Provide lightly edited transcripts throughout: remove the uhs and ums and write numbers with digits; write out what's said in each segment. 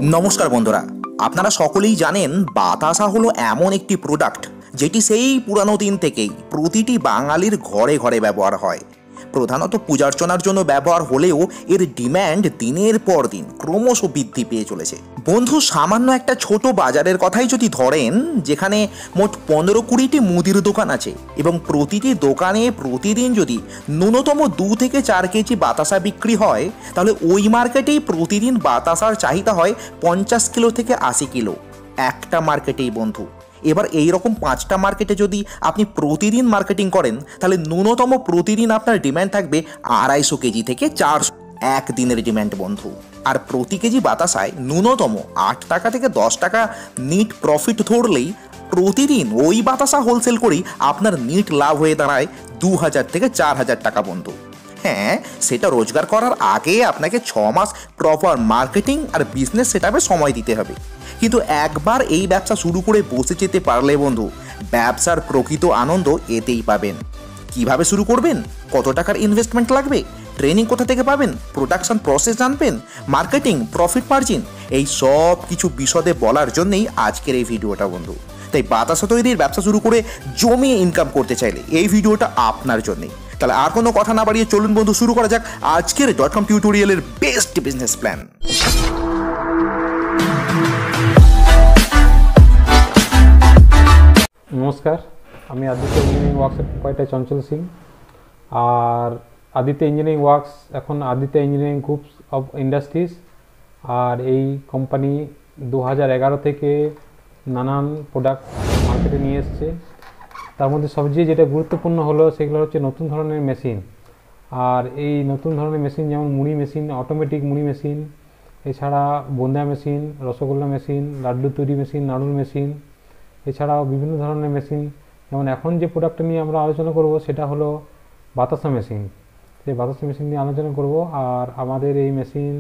নমস্কার বন্ধুরা, আপনারা সকলেই জানেন বাতাসা হলো এমন একটি প্রোডাক্ট যেটি সেই পুরানো দিন থেকেই প্রতিটি বাঙালির ঘরে ঘরে ব্যবহার হয়। প্রধানত পূজার্চনার জন্য ব্যবহার হলেও এর ডিম্যান্ড দিনের পর দিন ক্রমশ বৃদ্ধি পেয়ে চলেছে। বন্ধু, সামান্য একটা ছোট বাজারের কথাই যদি ধরেন, যেখানে মোট 15-20টি মুদির দোকান আছে এবং প্রতিটি দোকানে প্রতিদিন যদি ন্যূনতম 2 থেকে 4 কেজি বাতাসা বিক্রি হয়, তাহলে ওই মার্কেটেই প্রতিদিন বাতাসার চাহিদা হয় 50 কিলো থেকে 80 কিলো। একটা মার্কেটেই বন্ধু। এবার এই রকম 5টা মার্কেটে যদি আপনি প্রতিদিন মার্কেটিং করেন, তাহলে ন্যূনতম প্রতিদিন আপনার ডিম্যান্ড থাকবে 250 কেজি থেকে 400। একদিনের ডিম্যান্ড বন্ধু। আর প্রতি কেজি বাতাসায় ন্যূনতম 8 টাকা থেকে 10 টাকা নিট প্রফিট ধরলেই প্রতিদিন ওই বাতাসা হোলসেল করেই আপনার নিট লাভ হয়ে দাঁড়ায় 2000 থেকে 4000 টাকা বন্ধু। হ্যাঁ, সেটা রোজগার করার আগে আপনাকে 6 মাস প্রপার মার্কেটিং আর বিজনেস সেটআপে সময় দিতে হবে। কিন্তু একবার এই ব্যবসা শুরু করে বসে যেতে পারলে বন্ধু, ব্যবসার প্রকৃত আনন্দ এতেই পাবেন। কিভাবে শুরু করবেন, কত টাকার ইনভেস্টমেন্ট লাগবে, ট্রেনিং কোথা থেকে পাবেন, প্রোডাকশন প্রসেস জানবেন, মার্কেটিং, প্রফিট মার্জিন, এই সব কিছু বিশদে বলার জন্যই আজকের এই ভিডিওটা বন্ধু। তাই বাতাসা তৈরির ব্যবসা শুরু করে জমিয়ে ইনকাম করতে চাইলে এই ভিডিওটা আপনার জন্যই। তাহলে আর কোনো কথা না বাড়িয়ে চলুন বন্ধু, শুরু করা যাক আজকের .com টিউটোরিয়ালের বেস্ট বিজনেস প্ল্যান। নমস্কার, আমি আদিত্য ইঞ্জিনিয়ারিং ওয়ার্কসের প্রোপাইটার চঞ্চল সিং। আর আদিত্য ইঞ্জিনিয়ারিং ওয়ার্কস এখন Aditya engineering group of industries. আর এই কোম্পানি 2011 থেকে নানান প্রোডাক্ট মার্কেটে নিয়ে এসছে। তার মধ্যে সবচেয়ে যেটা গুরুত্বপূর্ণ হলো সেগুলো হচ্ছে নতুন ধরনের মেশিন। আর এই নতুন ধরনের মেশিন যেমন মুড়ি মেশিন, অটোমেটিক মুড়ি মেশিন, এছাড়া বোন্দা মেশিন, রসগোল্লা মেশিন, লাড্ডু তৈরি মেশিন, নাড়ুর মেশিন, এছাড়াও বিভিন্ন ধরনের মেশিন। যেমন এখন যে প্রোডাক্টটা নিয়ে আমরা আলোচনা করব সেটা হলো বাতাসা মেশিন। সেই বাতাসা মেশিন নিয়ে আলোচনা করব। আর আমাদের এই মেশিন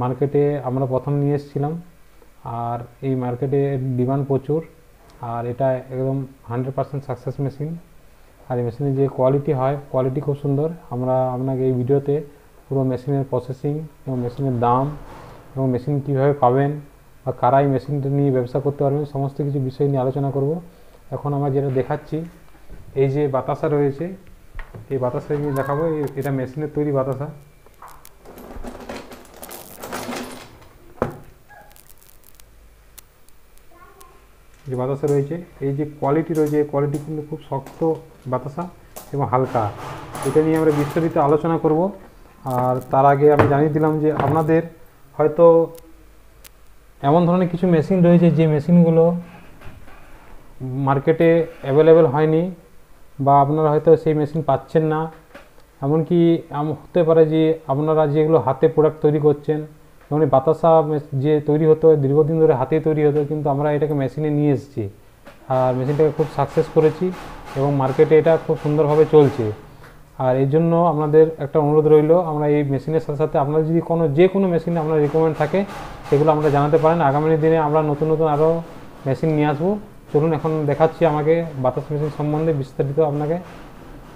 মার্কেটে আমরা প্রথম নিয়ে এসেছিলাম। আর এই মার্কেটে ডিমান্ড প্রচুর। আর এটা একদম 100% সাকসেস মেশিন। আর এই মেশিনের যে কোয়ালিটি হয়, কোয়ালিটি খুব সুন্দর। আমরা আপনাকে এই ভিডিওতে পুরো মেশিনের প্রসেসিং এবং মেশিনের দাম এবং মেশিন কীভাবে পাবেন বা কারা এই মেশিনটা নিয়ে ব্যবসা করতে পারবেন, সমস্ত কিছু বিষয় নিয়ে আলোচনা করব। এখন আমরা যেটা দেখাচ্ছি, এই যে বাতাসা রয়েছে, এই বাতাসা নিয়ে দেখাবো। এটা মেশিনের তৈরি বাতাসা। যে বাতাসা রয়েছে, এই যে কোয়ালিটি রয়েছে, কোয়ালিটি কিন্তু খুব শক্ত বাতাসা এবং হালকা। এটা নিয়ে আমরা বিস্তারিত আলোচনা করব। আর তার আগে আমি জানিয়ে দিলাম যে আপনাদের হয়তো এমন ধরনের কিছু মেশিন রয়েছে যে মেশিনগুলো মার্কেটে অ্যাভেলেবেল হয়নি, বা আপনারা হয়তো সেই মেশিন পাচ্ছেন না। এমনকি হতে পারে যে আপনারা যেগুলো হাতে প্রোডাক্ট তৈরি করছেন, যেমন বাতাসা যে তৈরি হতো দীর্ঘদিন ধরে হাতেই তৈরি হতো, কিন্তু আমরা এটাকে মেশিনে নিয়ে এসেছি। আর মেশিনটাকে খুব সাকসেস করেছি এবং মার্কেটে এটা খুব সুন্দরভাবে চলছে। আর এই জন্য আপনাদের একটা অনুরোধ রইল, আমরা এই মেশিনের সাথে সাথে আপনার যদি যে কোনো মেশিনে আপনার রিকোয়ারমেন্ট থাকে সেগুলো আমরা জানাতে পারেন। আগামী দিনে আমরা নতুন নতুন আরও মেশিন নিয়ে আসবো। চলুন এখন দেখাচ্ছি আমাকে বাতাস মেশিন সম্বন্ধে বিস্তারিত আপনাকে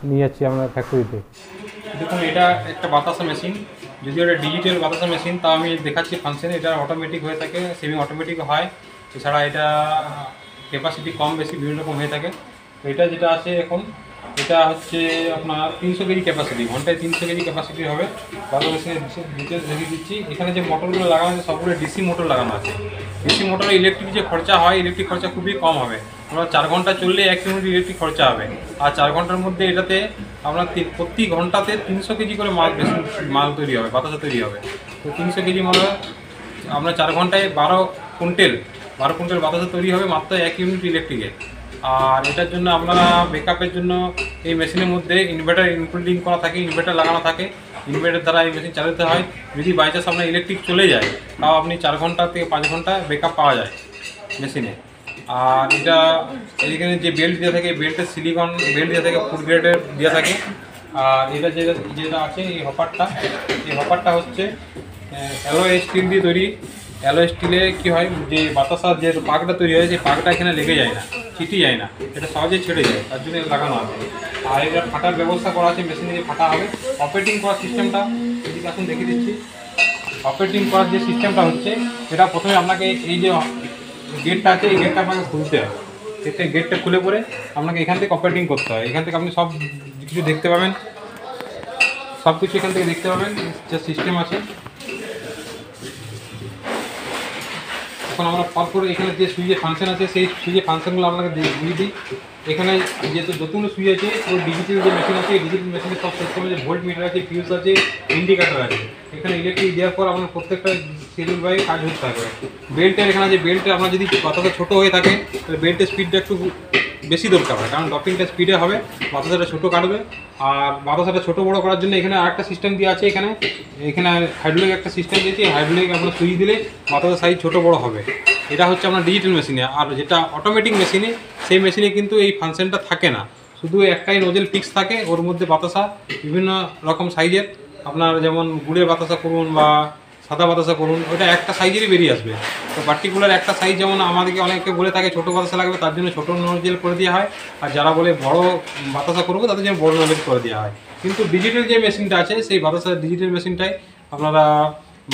নিয়ে যাচ্ছি আমরা ফ্যাক্টরিতে। দেখুন, এটা একটা বাতাসা মেশিন। যদিও এটা ডিজিটাল বাতাসা মেশিন, তা আমি দেখাচ্ছি ফাংশন। এটা অটোমেটিক হয়ে থাকে, সেমি অটোমেটিক হয়। এছাড়া এটা ক্যাপাসিটি কম বেশি বিভিন্ন রকম হয়ে থাকে। এটা যেটা আছে এখন, এটা হচ্ছে আপনার 300 কেজি ক্যাপাসিটি, ঘন্টায় 300 কেজি ক্যাপাসিটি হবে। বাতাসা মেশিনের ডিটেলস দেখিয়ে দিচ্ছি। এখানে যে মোটরগুলো লাগানো আছে সবগুলো ডিসি মোটর লাগানো আছে। ডিসি মোটরে ইলেকট্রিক যে খরচা হয়, ইলেকট্রিক খরচা খুবই কম হবে। আমরা 4 ঘন্টা চললে 1 ইউনিট ইলেকট্রিক খরচা হবে। আর 4 ঘন্টার মধ্যে এটাতে আপনার প্রতি ঘন্টাতে 300 কেজি করে মাল তৈরি হবে, বাতাসা তৈরি হবে। তো 300 কেজি মানে আপনার 4 ঘন্টায় 12 কুইন্টাল বাতাসা তৈরি হবে মাত্র 1 ইউনিট ইলেকট্রিকে। আর এটার জন্য আপনারা ব্যাকআপের জন্য এই মেশিনের মধ্যে ইনভার্টার ইনক্লুডিং করা থাকে, ইনভার্টার লাগানো থাকে। ইনভার্টার দ্বারা এই মেশিন চালাতে হয়। যদি বাই চান্স আপনার ইলেকট্রিক চলে যায়, তাও আপনি 4 ঘন্টা থেকে 5 ঘন্টা ব্যাকআপ পাওয়া যায় মেশিনে। আর এটা এখানে যে বেল্ট দেওয়া থাকে, বেল্টের সিলিকন বেল্ট দেওয়া থাকে, ফুড গ্রেডের দেওয়া থাকে। আর এটা যেটা আছে এই হপারটা হচ্ছে অ্যালয় স্টিল দিয়ে তৈরি। অ্যালয় স্টিলে কী হয়, যে বাতাসার যে পাকটা তৈরি হয়, সেই পাকটা এখানে লেগে যায় না, চিটি যায় না, এটা সহজে ছেড়ে যায়, তার জন্য লাগানো আছে। আর এটা ফাটার ব্যবস্থা করা আছে, মেশিনে যে ফাটা হবে। অপারেটিং করার সিস্টেমটা এদিকে এখন দেখিয়ে দিচ্ছি। অপারেটিং করার যে সিস্টেমটা হচ্ছে, এটা প্রথমে আপনাকে এই যে গেটটা আছে, এই গেটটা আপনাকে খুলতে হয়। এতে গেটটা খুলে পরে আপনাকে এখান থেকে অপারেটিং করতে হয়। এখান থেকে আপনি সব কিছু দেখতে পাবেন, সব কিছু এখান থেকে দেখতে পাবেন যে সিস্টেম আছে। এখন আমরা পর করে এখানে যে সুইচের ফাংশন আছে, সেই সুইচের ফাংশনগুলো আপনাকে দিয়ে দিই। এখানে যেহেতু যতগুলো সুইচ আছে, ওই ডিজিটাল যে মেশিন আছে, এই ডিজিটাল মেশিনের সব সিস্টেমে যে ভোল্ট মিটার আছে, ফিউজ আছে, ইন্ডিকেটার আছে। এখানে ইলেকট্রিক দেওয়ার পর আপনার প্রত্যেকটা শিডিউল বাই কাজ হতে থাকবে। বেল্টের এখানে যে বেল্টে আপনার যদি বাতাসা ছোটো হয়ে থাকে, তাহলে বেল্টের স্পিডটা একটু বেশি দরকার হয়, কারণ ড্রপিংটা স্পিডে হবে, বাতাসাটা ছোটো কাটবে। আর বাতাসাটা ছোটো বড়ো করার জন্য এখানে আরেকটা সিস্টেম দিয়ে আছে। এখানে হাইড্রোলিক একটা সিস্টেম দিয়েছি, হাইড্রোলিক আপনার সুইচ দিলে বাতাসার সাইজ ছোটো বড়ো হবে। এটা হচ্ছে আপনার ডিজিটাল মেশিনে। আর যেটা অটোমেটিক মেশিনে, সেই মেশিনে কিন্তু এই ফাংশনটা থাকে না, শুধু একটাই নোজেল ফিক্স থাকে, ওর মধ্যে বাতাসা বিভিন্ন রকম সাইজের, আপনার যেমন গুড়ের বাতাসা করুন বা সাদা বাতাসা করুন, ওটা একটা সাইজেরই বেরিয়ে আসবে। তো পার্টিকুলার একটা সাইজ, যেমন আমাদেরকে অনেকে বলে থাকে ছোটো বাতাসা লাগবে, তার জন্য ছোটো নোজেল করে দেওয়া হয়। আর যারা বলে বড় বাতাসা করবো, তাদের জন্য বড় নোজেল করে দেওয়া হয়। কিন্তু ডিজিটাল যে মেশিনটা আছে, সেই বাতাসা ডিজিটাল মেশিনটাই আপনারা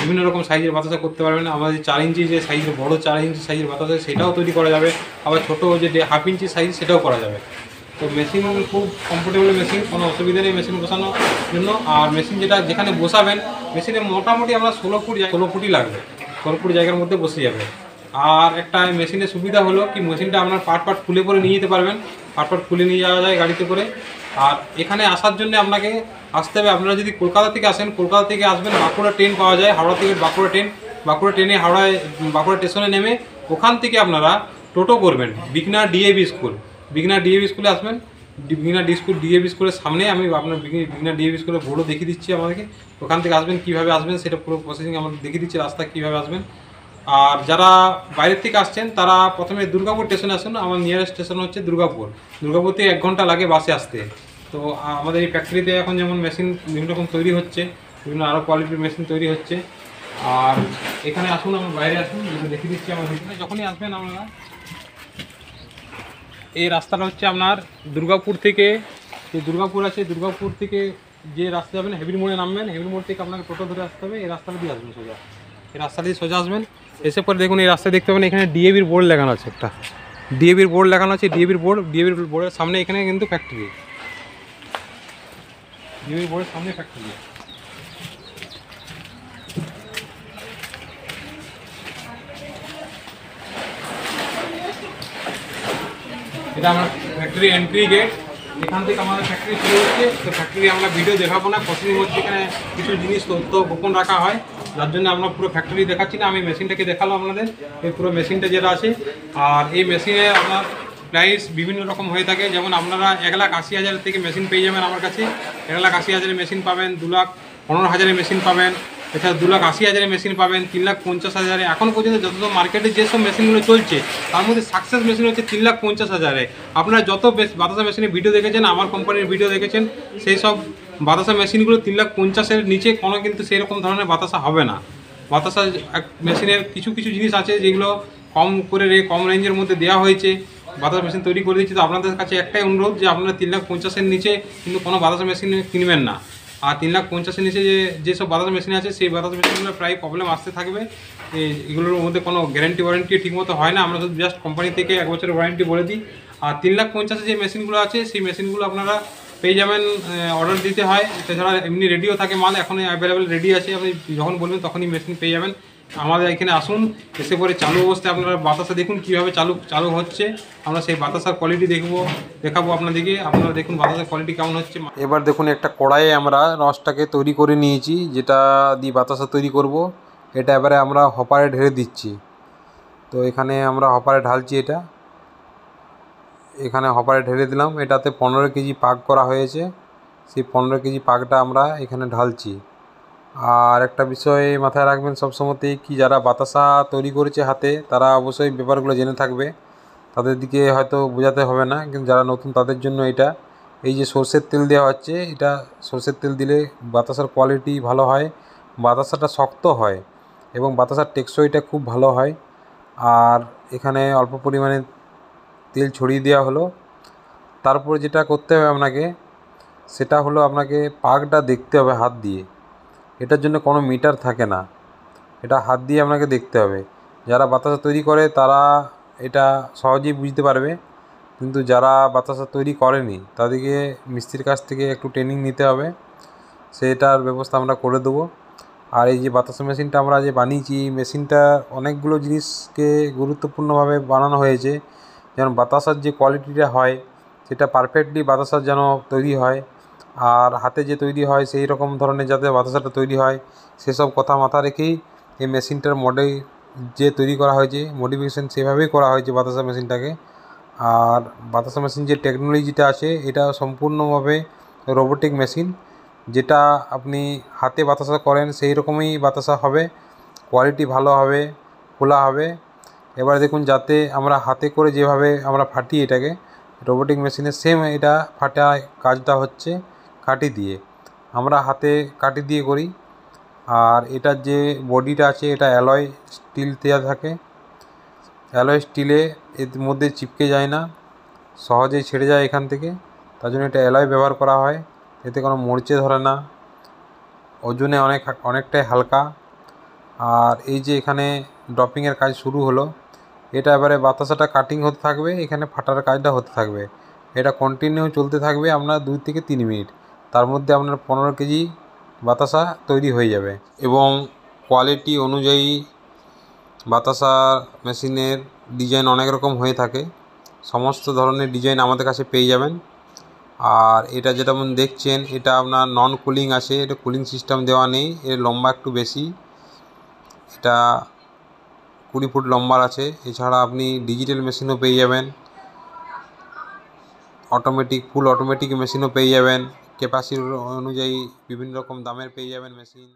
বিভিন্ন রকম সাইজের বাতাসা করতে পারবেন। আমাদের 4 ইঞ্চি যে সাইজের বড় 4 ইঞ্চি সাইজের বাতাসা, সেটাও তৈরি করা যাবে। আবার ছোটো যে 1/2 ইঞ্চি সাইজ, সেটাও করা যাবে। তো মেশিন খুব কমফোর্টেবল মেশিন, কোনো অসুবিধা নেই মেশিন বসানোর জন্য। আর মেশিন যেখানে বসাবেন, মেশিনে মোটামুটি আমরা 16 ফুটই লাগবে, 16 ফুট জায়গার মধ্যে বসে যাবে। আর একটা মেশিনের সুবিধা হলো কি, মেশিনটা আপনার পার্ট খুলে পরে নিয়ে যেতে পারবেন, পার্ট খুলে নিয়ে যাওয়া যায় গাড়িতে করে। আর এখানে আসার জন্য আপনাকে আসতে হবে, আপনারা যদি কলকাতা থেকে আসেন, কলকাতা থেকে আসবেন, বাঁকুড়া ট্রেন পাওয়া যায়, হাওড়া থেকে বাঁকুড়া ট্রেনে বাঁকুড়া স্টেশনে নেমে ওখান থেকে আপনারা টোটো করবেন বিগনার ডিএভি স্কুলে আসবেন। বিগনার ডিএভি স্কুলের সামনে আমি আপনার বিগনার ডিএভি স্কুলের বোর্ডও দেখিয়ে দিচ্ছি আমাদেরকে। ওখান থেকে আসবেন, কীভাবে আসবেন সেটা পুরো প্রসেসিং আমাদের দেখিয়ে দিচ্ছি, রাস্তা কীভাবে আসবেন। আর যারা বাইরের থেকে আসছেন, তারা প্রথমে দুর্গাপুর স্টেশনে আসুন। আমার নিয়ারেস্ট স্টেশন হচ্ছে দুর্গাপুর থেকে 1 ঘন্টা লাগে বাসে আসতে। তো আমাদের এই ফ্যাক্টরিতে এখন যেমন মেশিন বিভিন্ন রকম তৈরি হচ্ছে, বিভিন্ন আরও কোয়ালিটির মেশিন তৈরি হচ্ছে। আর এখানে আসুন, আমার বাইরে আসুন, দেখিয়ে দিচ্ছি আমার ভিতরে। যখনই আসবেন আপনারা, এই রাস্তাটা হচ্ছে আপনার দুর্গাপুর থেকে, যে দুর্গাপুর আছে, দুর্গাপুর থেকে যে রাস্তা যাবেন, হেবির মোড়ে নামবেন, হেবির মোড় থেকে আপনাকে টোটো ধরে আসতে হবে। এই রাস্তাটা দিয়ে আসবেন সোজা, এই রাস্তা দিয়ে সোজা আসবেন। এসে পরে দেখুন, এই রাস্তায় দেখতে পাবেন এখানে ডিএভির বোর্ড লাগানো আছে, একটা ডিএভির বোর্ড লাগানো আছে। ডিএভির বোর্ডের সামনে এখানে কিন্তু ফ্যাক্টরি, ডিএভির বোর্ডের সামনে ফ্যাক্টরি। এটা আমার ফ্যাক্টরি এন্ট্রি গেট, এখান থেকে আমাদের ফ্যাক্টরি শুরু হচ্ছে। তো ফ্যাক্টরি আমরা ভিডিও দেখাবো না, প্রসেসিং হচ্ছে, এখানে কিছু জিনিস তথ্য গোপন রাখা হয়, যার জন্য আমরা পুরো ফ্যাক্টরি দেখাচ্ছি না। আমি মেশিনটাকে দেখালাম আপনাদের, এই পুরো মেশিনটা যেটা আছে। আর এই মেশিনে আপনার প্রাইস বিভিন্ন রকম হয়ে থাকে, যেমন আপনারা 1,80,000 থেকে মেশিন পেয়ে যাবেন আমার কাছে। 1,80,000 মেশিন পাবেন, 2,15,000 মেশিন পাবেন, এছাড়া 2,80,000 মেশিন পাবেন, 3,50,000। এখন পর্যন্ত যত মার্কেটে যেসব মেশিনগুলো চলছে, তার মধ্যে সাকসেস মেশিন হচ্ছে 3,50,000। আপনারা যত বাতাসা মেশিনের ভিডিও দেখেছেন, আমার কোম্পানির ভিডিও দেখেছেন, সেই সব বাতাসা মেশিনগুলো 3,50,000-এর নিচে কোনো কিন্তু সেরকম ধরনের বাতাসা হবে না। বাতাসা মেশিনের কিছু জিনিস আছে যেগুলো কম রেঞ্জের মধ্যে দেওয়া হয়েছে, বাতাসা মেশিন তৈরি করে দিচ্ছি। তো আপনাদের কাছে একটাই অনুরোধ, যে আপনারা 3,50,000-এর নিচে কিন্তু কোনো বাতাসা মেশিন কিনবেন না। আর 3,50,000-এর নিচে যেসব বাতাসা মেশিন আছে, সেই বাতাসা মেশিনগুলো প্রায় প্রবলেম আসতে থাকবে। এগুলোর মধ্যে কোনো গ্যারান্টি ওয়ারেন্টি ঠিকমতো হয় না, আমরা শুধু জাস্ট কোম্পানি থেকে 1 বছরের ওয়ারেন্টি বলে দিই। আর 3,50,000 যে মেশিনগুলো আছে, সেই মেশিনগুলো আপনারা পেয়ে যাবেন, অর্ডার দিতে হয়। এছাড়া এমনি রেডিও থাকে মাল, এখন অ্যাভেলেবেল রেডি আছে, আপনি যখন বলবেন তখনই মেশিন পেয়ে যাবেন। আমাদের এখানে আসুন, এসে পরে চালু অবস্থায় আপনারা বাতাসা দেখুন কীভাবে চালু হচ্ছে। আমরা সেই বাতাসার কোয়ালিটি দেখাবো আপনাদেরকে। আপনারা দেখুন বাতাসার কোয়ালিটি কেমন হচ্ছে। এবার দেখুন, একটা কড়াইয়ে আমরা রসটাকে তৈরি করে নিয়েছি, যেটা দিয়ে বাতাসা তৈরি করব। এটা এবারে আমরা হপারে ঢেলে দিচ্ছি। তো এখানে আমরা হপারে ঢালছি, এখানে হপারে ঢেলে দিলাম। এটাতে 15 কেজি পাক করা হয়েছে, সেই 15 কেজি পাকটা আমরা এখানে ঢালছি। আর একটা বিষয় মাথায় রাখবেন সবসময়তেই, কি যারা বাতাসা তৈরি করেছে হাতে, তারা অবশ্যই ব্যাপারগুলো জেনে থাকবে, তাদের দিকে হয়তো বোঝাতে হবে না। কিন্তু যারা নতুন, তাদের জন্য এটা, এই যে সরষের তেল দেওয়া হচ্ছে, এটা সরষের তেল দিলে বাতাসার কোয়ালিটি ভালো হয়, বাতাসাটা শক্ত হয় এবং বাতাসার টেকসইটা খুব ভালো হয়। আর এখানে অল্প পরিমাণে তেল ছড়িয়ে দেওয়া হলো। তারপর যেটা করতে হবে আপনাকে, সেটা হলো আপনাকে পাকটা দেখতে হবে হাত দিয়ে। এটার জন্য কোনো মিটার থাকে না, এটা হাত দিয়ে আপনাকে দেখতে হবে। যারা বাতাসা তৈরি করে তারা এটা সহজেই বুঝতে পারবে, কিন্তু যারা বাতাসা তৈরি করেনি তাদেরকে মিস্ত্রির কাছ থেকে একটু ট্রেনিং নিতে হবে, সেটার ব্যবস্থা আমরা করে দেবো। আর এই যে বাতাসা মেশিনটা আমরা যে বানিয়েছি, এই মেশিনটা অনেকগুলো জিনিসকে গুরুত্বপূর্ণভাবে বানানো হয়েছে। যেমন বাতাসার যে কোয়ালিটিটা হয় সেটা পারফেক্টলি বাতাসা যেন তৈরি হয়, আর হাতে যে তৈরি হয় সেই রকম ধরনের যাতে বাতাসাটা তৈরি হয় সেসব কথা মাথা রেখেই এই মেশিনটার মডেল যে তৈরি করা হয়েছে, মডিফিকেশান সেভাবেই করা হয়েছে বাতাসা মেশিনটাকে। আর বাতাসা মেশিন যে টেকনোলজিটা আছে এটা সম্পূর্ণভাবে রোবোটিক মেশিন, যেটা আপনি হাতে বাতাসা করেন সেই রকমই বাতাসা হবে, কোয়ালিটি ভালো হবে, খোলা হবে। এবার দেখুন, যাতে আমরা হাতে করে যেভাবে আমরা ফাটি এটাকে, রোবোটিক মেশিনে সেম এটা ফাটা কাজটা হচ্ছে কাঠি দিয়ে, আমরা হাতে কাঠি দিয়ে করি। আর এটার যে বডিটা আছে এটা অ্যালয় স্টিল দেওয়া থাকে, অ্যালয় স্টিলে এর মধ্যে চিপকে যায় না, সহজেই ছেড়ে যায় এখান থেকে, তার জন্য এটা অ্যালয় ব্যবহার করা হয়। এতে কোনো মরচে ধরে না, ওজনে অনেকটাই হালকা। আর এই যে এখানে ড্রপিংয়ের কাজ শুরু হলো, এটা এবারে বাতাসাটা কাটিং হতে থাকবে, এখানে ফাটার কাজটা হতে থাকবে, এটা কন্টিনিউ চলতে থাকবে আপনার 2 থেকে 3 মিনিট। তার মধ্যে আপনার 15 কেজি বাতাসা তৈরি হয়ে যাবে। এবং কোয়ালিটি অনুযায়ী বাতাসা মেশিনের ডিজাইন অনেক রকম হয়ে থাকে, সমস্ত ধরনের ডিজাইন আমাদের কাছে পেয়ে যাবেন। আর এটা যেটা দেখছেন এটা আপনার নন কুলিং আছে, এটা কুলিং সিস্টেম দেওয়া নেই, এর লম্বা একটু বেশি, এটা 20 ফুট লম্বার আছে। এছাড়া আপনি ডিজিটাল মেশিনও পেয়ে যাবেন, অটোমেটিক ফুল অটোমেটিক মেশিনও পেয়ে যাবেন, ক্যাপাসিটি অনুযায়ী বিভিন্ন রকম দামের পেয়ে যাবেন মেশিন।